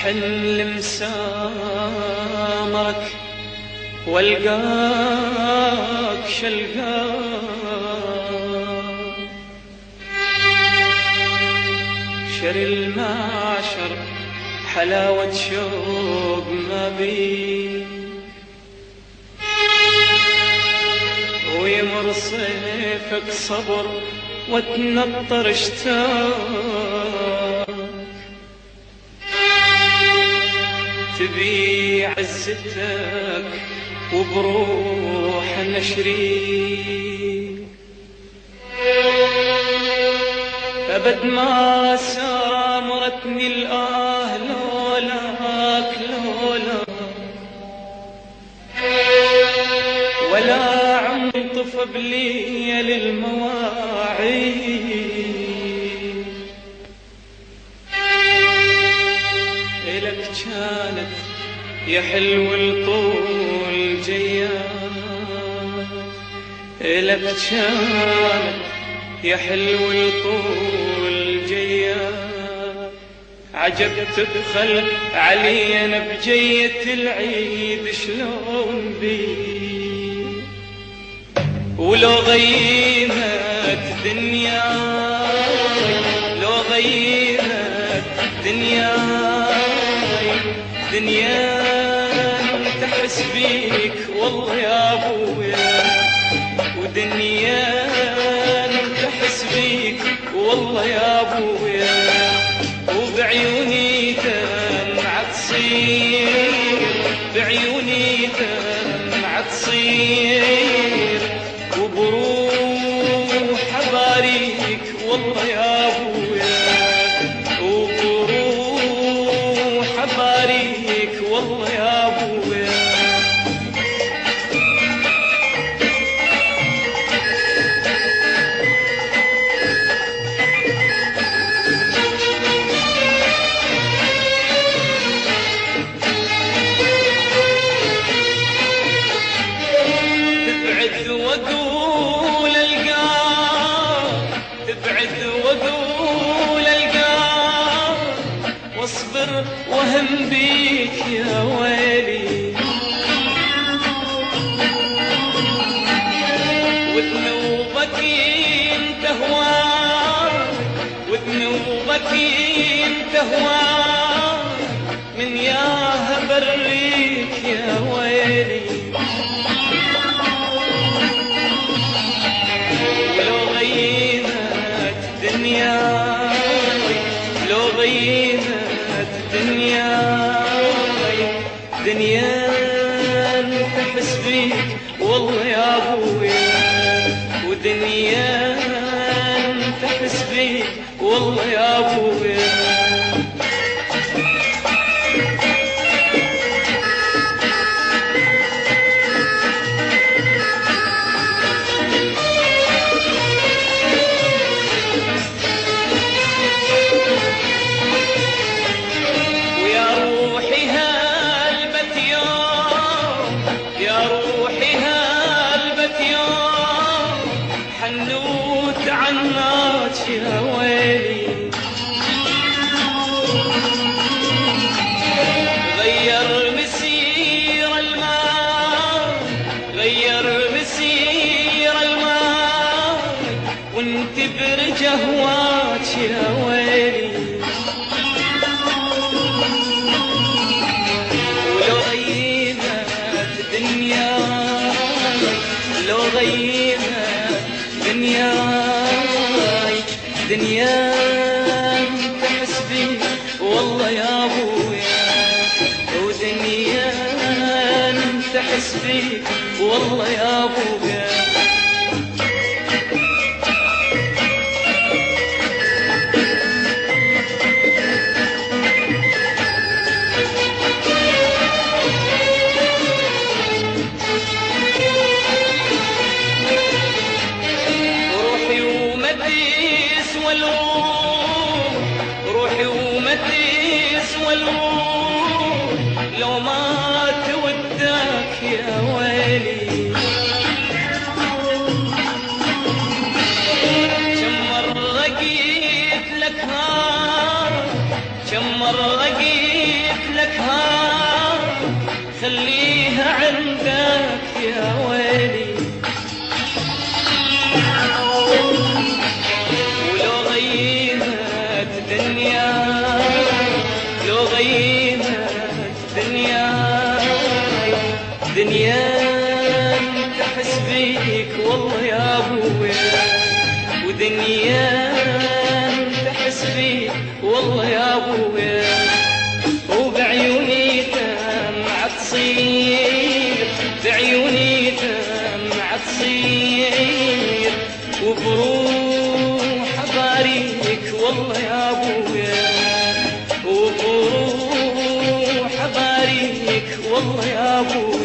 أحن لمسامرك والقاك شلقاك، شر المعشر حلاوة شوق ما بي، ويمر صيفك صبر وتنطر اشتاق، تبي عزتك وبروح نشري، أبد ما سامرتني الآه لولاك لولاك، ولا عمطف بليل المواعيد، إلك كانت يا حلو الطول جيات، إلك كانت يا حلو الطول جيات، عجب تدخل علينا بجية العيد شلون بي، ولو غيمت دنياي لو غيمت دنياي دنيا تحس بيك والله يا ابويا، ودنيا تحس بيك والله يا ابويا، وبعيوني دمعة تصير بعيوني دمعة تصير، وبروح اباريك والله يا ابويا، وبروح اباريك والله يا ابويا. تبعد واقول القاك، تبعد واقول القاك، واصبر وهم بيك يا ويلي، وذنوبك انت هواك، وذنوبك انت هواك، من ياها بريك يا ويلي، ولو غيمت دنياي لو غيمت دنياي دنيا تحس بيك والله يا ابويا، ودنيا تحس بيك والله يا ابويا. حنوت عناك يا ويلي، غير مسير الماء غير مسير الماء، وانت برجه هواك يا ويلي، ولو غيمت دنياي لو غيمت دنياي دنيا تحس بيك والله يا ابويا، ودنيا تحس بيك والله يا ابويا. روحي وما تسوى الروح لو ما توداك يا ويلي، ودنيا تحس بيك والله يا ابويا، ودنيا تحس بيك والله يا ابويا، وبعيوني دمعة تصير، بعيوني دمعة تصير، وبروح اباريك والله يا ابويا، وبروح اباريك والله يا ابويا.